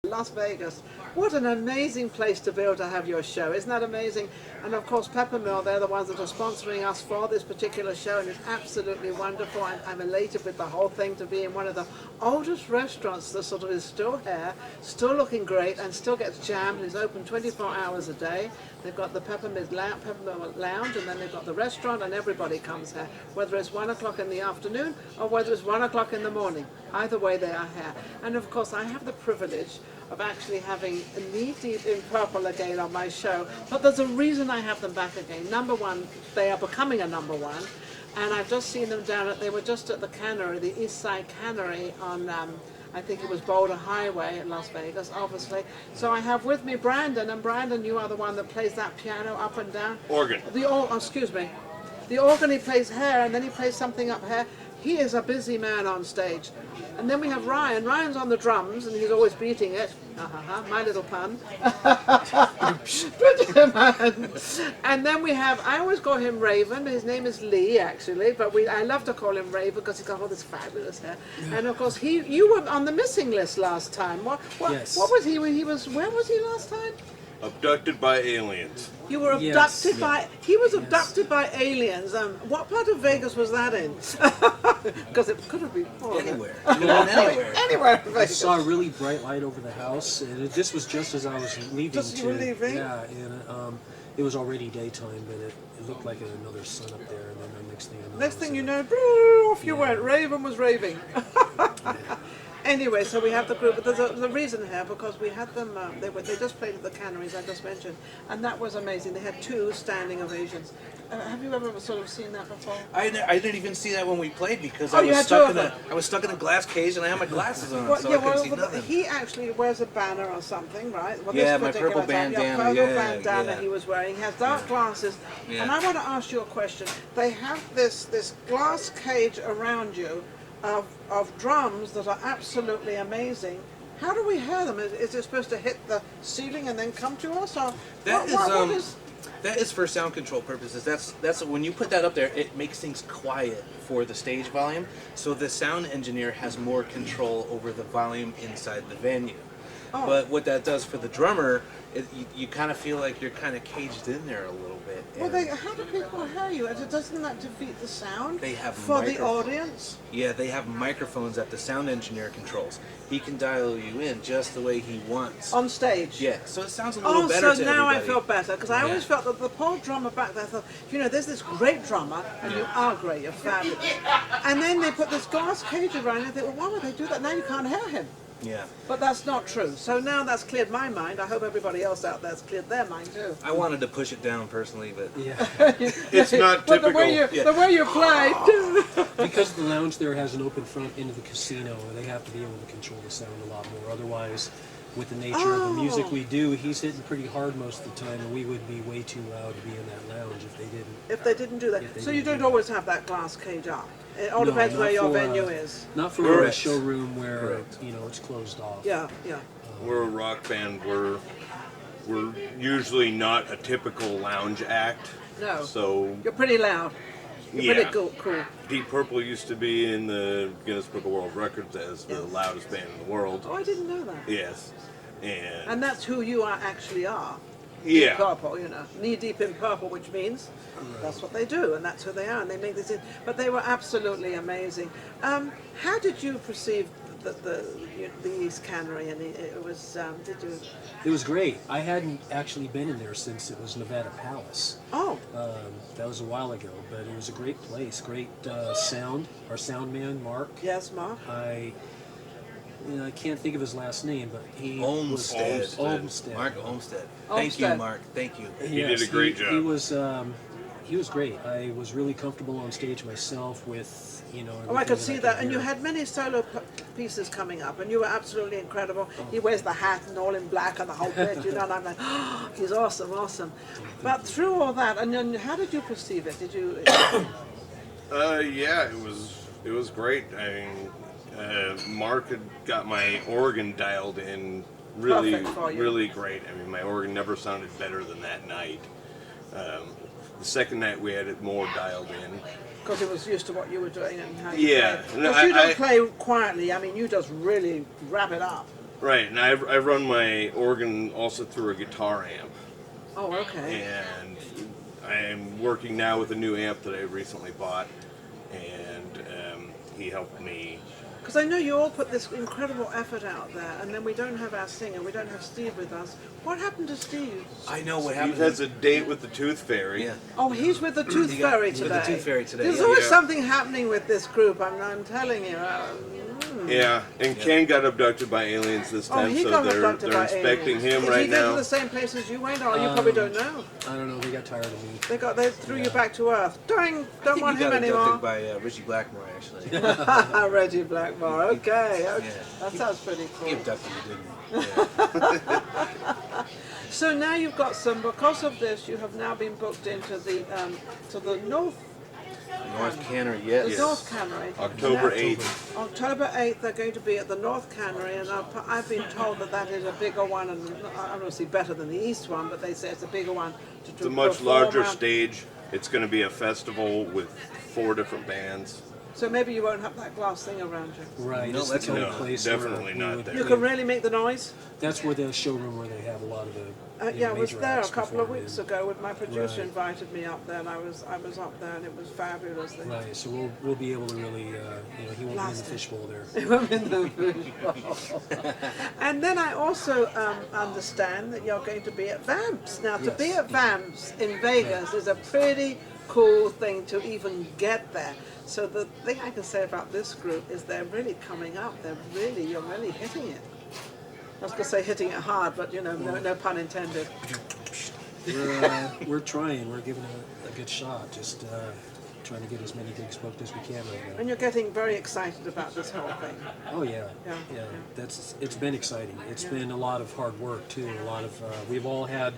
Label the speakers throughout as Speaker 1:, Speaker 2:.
Speaker 1: Las Vegas. What an amazing place to be able to have your show. Isn't that amazing? And of course Peppermill, they're the ones that are sponsoring us for this particular show, and it's absolutely wonderful. I'm elated with the whole thing to be in one of the oldest restaurants that sort of is still here, still looking great, and still gets jammed. It's open 24 hours a day. They've got the Peppermill Lounge, and then they've got the restaurant, and everybody comes here, whether it's 1 o'clock in the afternoon or whether it's 1 o'clock in the morning. Either way, they are here. And of course, I have the privilege of actually having Knee Deep in Purple again on my show, but there's a reason I have them back again. Number one, they are becoming a number one, and I've just seen them down at, they were just at the Cannery, the East Side Cannery on, I think it was Boulder Highway in Las Vegas, obviously. So I have with me Brandon, and Brandon, you are the one that plays that piano up and down.
Speaker 2: Organ.
Speaker 1: Excuse me. The organ, he plays here, and then he plays something up here. He is a busy man on stage. And then we have Ryan. Ryan's on the drums, and he's always beating it. My little pun. And then we have, I always call him Raven. His name is Lee, actually, but I love to call him Raven because he's got all this fabulous hair. Yeah. And of course, you were on the missing list last time.
Speaker 3: Yes.
Speaker 1: What was he when he was? Where was he last time?
Speaker 2: Abducted by aliens.
Speaker 1: You were abducted by, he was abducted by aliens. What part of Vegas was that in? Because it could have been
Speaker 3: anywhere.
Speaker 1: Anywhere in Vegas.
Speaker 3: I saw a really bright light over the house, and this was just as I was leaving.
Speaker 1: Just you were leaving?
Speaker 3: Yeah, and it was already daytime, but it looked like another sun up there, and then the next thing I know.
Speaker 1: Next thing you know, off you went. Raven was raving. Anyway, so we have the group, but there's a reason here, because we had them, they just played at the Canneries, I just mentioned, and that was amazing. They had 2 standing ovations. Have you ever sort of seen that before?
Speaker 4: I didn't even see that when we played, because
Speaker 1: I
Speaker 4: was stuck in a glass cage and I had my glasses on, I couldn't see nothing.
Speaker 1: He actually wears a banner or something, right? Well,
Speaker 4: yeah, my purple bandana.
Speaker 1: Purple bandana he was wearing. He has dark glasses.
Speaker 4: Yeah.
Speaker 1: And I want to ask you a question. They have this glass cage around you of drums that are absolutely amazing. How do we hear them? Is it supposed to hit the ceiling and then come to us? Or
Speaker 4: that is for sound control purposes. That's when you put that up there, it makes things quiet for the stage volume. So the sound engineer has more control over the volume inside the venue.
Speaker 1: Oh.
Speaker 4: But what that does for the drummer, you kind of feel like you're kind of caged in there a little bit.
Speaker 1: Well, how do people hear you? Doesn't that defeat the sound
Speaker 4: they have
Speaker 1: for the audience?
Speaker 4: Yeah, they have microphones that the sound engineer controls. He can dial you in just the way he wants.
Speaker 1: On stage?
Speaker 4: Yeah, so it sounds a little better to everybody.
Speaker 1: So now I feel better, because I always felt that the poor drummer back there thought, there's this great drummer, and you are great, you're fabulous. And then they put this glass cage around, and I think, well, why would they do that? Now you can't hear him.
Speaker 4: Yeah.
Speaker 1: But that's not true. So now that's cleared my mind. I hope everybody else out there's cleared their mind too.
Speaker 4: I wanted to push it down personally, but
Speaker 2: it's not typical.
Speaker 1: The way you play.
Speaker 3: Because the lounge there has an open front into the casino, they have to be able to control the sound a lot more. Otherwise, with the nature of the music we do, he's hitting pretty hard most of the time, and we would be way too loud to be in that lounge if they didn't.
Speaker 1: If they didn't do that. So you don't always have that glass cage up. It all depends where your venue is.
Speaker 3: Not for a showroom where it's closed off.
Speaker 1: Yeah.
Speaker 2: We're a rock band. We're usually not a typical lounge act.
Speaker 1: No.
Speaker 2: So
Speaker 1: you're pretty loud. You're pretty cool.
Speaker 2: Deep Purple used to be in the Guinness Book of World Records as the loudest band in the world.
Speaker 1: Oh, I didn't know that.
Speaker 2: Yes. And
Speaker 1: that's who you actually are.
Speaker 2: Yeah.
Speaker 1: Deep Purple, knee deep in purple, which means that's what they do, and that's who they are, and they make this. But they were absolutely amazing. How did you perceive the East Cannery? And it was. Did you?
Speaker 3: It was great. I hadn't actually been in there since it was Nevada Palace.
Speaker 1: Oh.
Speaker 3: That was a while ago, but it was a great place. Great sound. Our sound man, Mark.
Speaker 1: Yes, Mark.
Speaker 3: I can't think of his last name, but he
Speaker 4: Olmsted. Mark Olmsted. Thank you, Mark. Thank you.
Speaker 2: He did a great job.
Speaker 3: He was great. I was really comfortable on stage myself with,
Speaker 1: I could see that. And you had many solo pieces coming up, and you were absolutely incredible. He wears the hat and all in black and the whole bit, and I'm like, oh, he's awesome. But through all that, and then how did you perceive it? Did you?
Speaker 2: Yeah, it was great. I mean, Mark had got my organ dialed in really great. I mean, my organ never sounded better than that night. The second night we had it more dialed in.
Speaker 1: Because it was used to what you were doing and how you
Speaker 2: played.
Speaker 1: Because you don't play quietly. I mean, you just really wrap it up.
Speaker 2: Right, and I run my organ also through a guitar amp.
Speaker 1: Oh, okay.
Speaker 2: And I'm working now with a new amp that I recently bought, and he helped me.
Speaker 1: Because I know you all put this incredible effort out there, and then we don't have our singer, we don't have Steve with us. What happened to Steve?
Speaker 4: I know what
Speaker 2: He
Speaker 4: happened.
Speaker 2: has a date with the Tooth Fairy.
Speaker 4: Yeah.
Speaker 1: Oh, he's with the Tooth
Speaker 4: He got-
Speaker 1: Fairy
Speaker 4: with
Speaker 1: today.
Speaker 4: the Tooth Fairy today,
Speaker 1: There's
Speaker 4: yeah.
Speaker 1: always
Speaker 2: Yeah.
Speaker 1: something happening with this group, I'm telling you.
Speaker 2: Yeah, and Ken got abducted by aliens this
Speaker 1: Oh,
Speaker 2: time,
Speaker 1: he
Speaker 2: so
Speaker 1: got
Speaker 2: they're
Speaker 1: abducted by
Speaker 2: inspecting
Speaker 1: aliens.
Speaker 2: him
Speaker 1: Did
Speaker 2: right
Speaker 1: he go to
Speaker 2: now.
Speaker 1: the same place as you went, or you probably don't know?
Speaker 3: I don't know. They got tired of me.
Speaker 1: They threw you back to Earth. Don't
Speaker 4: I think
Speaker 1: want
Speaker 4: he
Speaker 1: him
Speaker 4: got
Speaker 1: anymore.
Speaker 4: abducted by Richie Blackmore, actually.
Speaker 1: Reggie Blackmore. Okay,
Speaker 4: Yeah.
Speaker 1: that sounds pretty
Speaker 4: He
Speaker 1: cool.
Speaker 4: abducted you, didn't he? Yeah.
Speaker 1: So now you've got some. Because of this, you have now been booked into the to the North
Speaker 4: Cannery, yes.
Speaker 1: The North Cannery.
Speaker 2: October
Speaker 1: Now,
Speaker 2: 8th.
Speaker 1: October 8th, they're going to be at the North Cannery, and I've been told that that is a bigger one, and obviously better than the East one, but they say it's a bigger one.
Speaker 2: It's a much larger stage. It's going to be a festival with 4 different bands.
Speaker 1: So maybe you won't have that glass thing around you.
Speaker 3: Right.
Speaker 4: No,
Speaker 3: it's
Speaker 4: that's
Speaker 3: the kind of
Speaker 2: no,
Speaker 3: place
Speaker 2: definitely
Speaker 3: where
Speaker 2: not
Speaker 3: we would-
Speaker 2: there.
Speaker 1: You can really make the noise.
Speaker 3: That's where the showroom where they have a lot of the.
Speaker 1: Yeah, I was
Speaker 3: major
Speaker 1: there a
Speaker 3: acts
Speaker 1: couple of
Speaker 3: perform
Speaker 1: weeks
Speaker 3: in.
Speaker 1: ago. With my producer
Speaker 3: Right.
Speaker 1: invited me up there, and I was up there, and it was fabulous.
Speaker 3: Right, so we'll be able to really, he won't be in the
Speaker 1: Blast it.
Speaker 3: fishbowl there.
Speaker 1: In the food. And then I also understand that you're going to be at Vamps. Now, to be
Speaker 3: Yes.
Speaker 1: at Vamps in Vegas is a pretty cool thing to even get there. So the thing I can say about this group is they're really coming up. You're really hitting it. I was going to say hitting it hard, but no pun intended.
Speaker 3: We're trying. We're giving it a good shot. Just trying to get as many gigs booked as we can right now.
Speaker 1: And you're getting very excited about this whole thing.
Speaker 3: Oh yeah,
Speaker 1: Yeah.
Speaker 3: It's been exciting. It's been a lot of hard work too. A lot of we've all had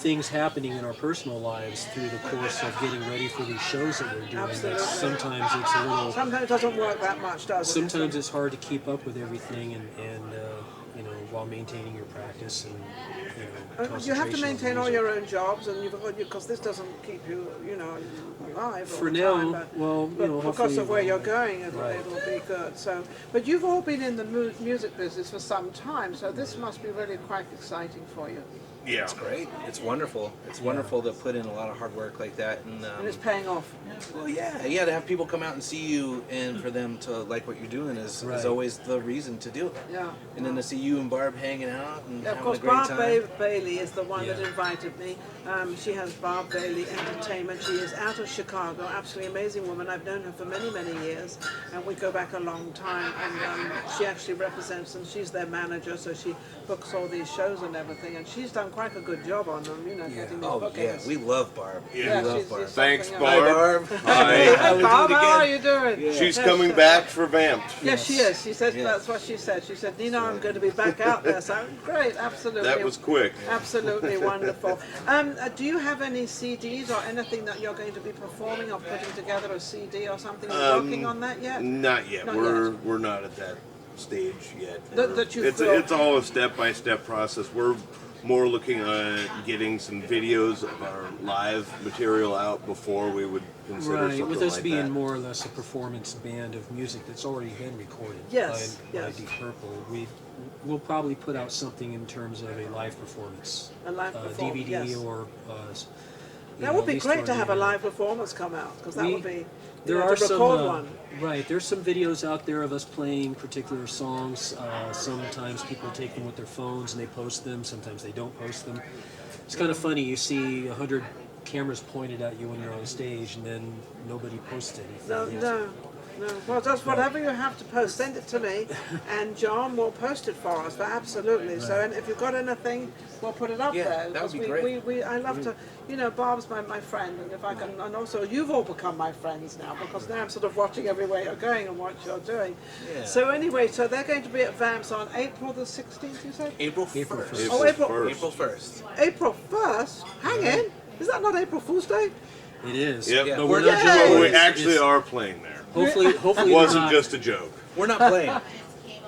Speaker 3: things happening in our personal lives through the course of getting ready for these shows that we're doing.
Speaker 1: Absolutely.
Speaker 3: Sometimes it's a little.
Speaker 1: Sometimes it doesn't work that much, does it?
Speaker 3: Sometimes it's hard to keep up with everything and while maintaining your practice and
Speaker 1: You have to
Speaker 3: concentration on
Speaker 1: maintain
Speaker 3: the
Speaker 1: all
Speaker 3: music.
Speaker 1: your own jobs, and because this doesn't keep you, alive.
Speaker 3: For
Speaker 1: all the
Speaker 3: now,
Speaker 1: time, but,
Speaker 3: well,
Speaker 1: but because
Speaker 3: hopefully
Speaker 1: of where you're going,
Speaker 3: Right.
Speaker 1: it'll be good. So, but you've all been in the music business for some time, so this must be really quite exciting for you,
Speaker 2: Yeah.
Speaker 4: It's great. It's wonderful. It's wonderful to put in a lot of hard work like that. And
Speaker 1: and it's paying off.
Speaker 4: well, yeah, to have people come out and see you and for them to like what you're doing is
Speaker 3: Right.
Speaker 4: always the reason to do it.
Speaker 1: Yeah.
Speaker 4: And then to see you and Barb hanging out and
Speaker 1: Yeah, of
Speaker 4: having
Speaker 1: course,
Speaker 4: a great
Speaker 1: Barb
Speaker 4: time.
Speaker 1: Bailey is the one that
Speaker 3: Yeah.
Speaker 1: invited me. She has Barb Bailey Entertainment. She is out of Chicago, absolutely amazing woman. I've known her for many, many years, and we go back a long time. And she actually represents them. She's their manager, so she books all these shows and everything. And she's done quite a good job on them, getting these
Speaker 4: Oh yeah,
Speaker 1: bookings.
Speaker 4: we love Barb.
Speaker 2: Yeah,
Speaker 4: we love
Speaker 1: she's
Speaker 4: Barb.
Speaker 2: Thanks,
Speaker 1: something else.
Speaker 2: Barb.
Speaker 4: Barb.
Speaker 2: Hi.
Speaker 1: Hey,
Speaker 4: we do
Speaker 1: Barb,
Speaker 4: it
Speaker 1: how are
Speaker 4: again.
Speaker 1: you doing?
Speaker 2: She's
Speaker 1: Yes,
Speaker 2: coming back for Vamped.
Speaker 1: Yes, she is. She said
Speaker 4: Yes.
Speaker 1: that's what she said. She said, Nina, I'm going to be back out there. So great, absolutely.
Speaker 2: That was quick.
Speaker 1: Absolutely wonderful. Do you have any CDs or anything that you're going to be performing or putting together a CD or something? Are you working on that yet?
Speaker 2: Not yet.
Speaker 1: Not
Speaker 2: We're not at that stage yet.
Speaker 1: That you
Speaker 2: it's
Speaker 1: feel-
Speaker 2: it's all a step-by-step process. We're more looking at getting some videos of our live material out before we would consider
Speaker 3: Right,
Speaker 2: something
Speaker 3: with us
Speaker 2: like
Speaker 3: being
Speaker 2: that.
Speaker 3: more or less a performance band of music that's already been recorded
Speaker 1: Yes,
Speaker 3: by
Speaker 1: yes.
Speaker 3: Deep Purple, we'll probably put out something in terms of a live performance,
Speaker 1: A live performance,
Speaker 3: DVD
Speaker 1: yes.
Speaker 3: or.
Speaker 1: That would be
Speaker 3: at least
Speaker 1: great to have a
Speaker 3: coordinated.
Speaker 1: live performance come out, because that
Speaker 3: We-
Speaker 1: would be,
Speaker 3: There are
Speaker 1: to
Speaker 3: some,
Speaker 1: record one.
Speaker 3: right? There's some videos out there of us playing particular songs. Sometimes people take them with their phones and they post them. Sometimes they don't post them. It's kind of funny. You see 100 cameras pointed at you when you're on stage, and then nobody posts anything.
Speaker 1: No,
Speaker 3: It's-
Speaker 1: no. Well, just whatever you have to post, send it to me, and John will post it for us. Absolutely. So, and if you've got anything, we'll put it up
Speaker 4: Yeah,
Speaker 1: there.
Speaker 4: that would be
Speaker 1: because
Speaker 4: great.
Speaker 1: I love to, Bob's my friend, and if I can, and also you've all become my friends now, because now I'm sort of watching everywhere you're going and what you're doing.
Speaker 4: Yeah.
Speaker 1: So anyway, so they're going to be at Vamps on April the 16th, you said?
Speaker 4: April
Speaker 3: April
Speaker 4: 1st.
Speaker 3: first.
Speaker 1: Oh, April-
Speaker 2: 1st.
Speaker 4: April 1st.
Speaker 1: April 1st? Hang in. Is that not April Fool's Day?
Speaker 3: It is.
Speaker 2: Yep.
Speaker 3: But we're
Speaker 1: Yay!
Speaker 3: not
Speaker 2: Well, we
Speaker 3: joking.
Speaker 2: actually
Speaker 3: It's-
Speaker 2: are playing there.
Speaker 3: Hopefully,
Speaker 2: It
Speaker 3: we're
Speaker 2: wasn't
Speaker 3: not-
Speaker 2: just a joke.
Speaker 4: We're not playing.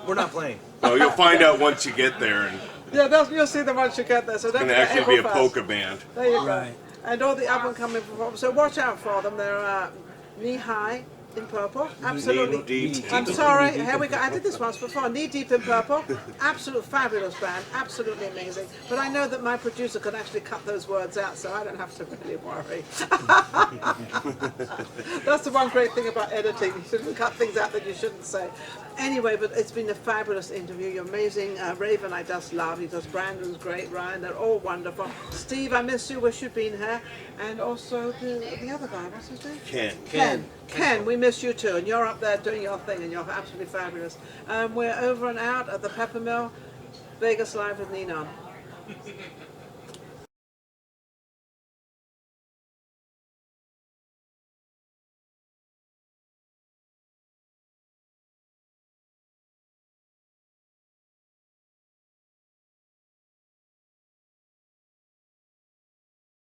Speaker 4: We're not playing.
Speaker 2: Oh, you'll find out once you get there, and it's
Speaker 1: Yeah, you'll see them once you get there. So don't
Speaker 2: going to
Speaker 1: forget
Speaker 2: actually be a
Speaker 1: April 1st.
Speaker 2: polka band.
Speaker 1: There you go.
Speaker 3: Right.
Speaker 1: And all the up and coming performers. So watch out for them. They're knee high, in purple, absolutely.
Speaker 2: Knee deep.
Speaker 1: I'm sorry, here we go. I did this once before. Knee Deep in Purple, absolute fabulous band, absolutely amazing. But I know that my producer can actually cut those words out, so I don't have to really worry. That's the one great thing about editing. You shouldn't cut things out that you shouldn't say. Anyway, but it's been a fabulous interview. You're amazing. Raven, I just love. He does. Brandon's great. Ryan, they're all wonderful. Steve, I miss you. Wish you'd been here. And also the other guy. What's his name? Ken, we miss you too. And you're up there doing your thing, and you're absolutely fabulous. We're over and out at the Peppermill, Vegas Live with Ninon.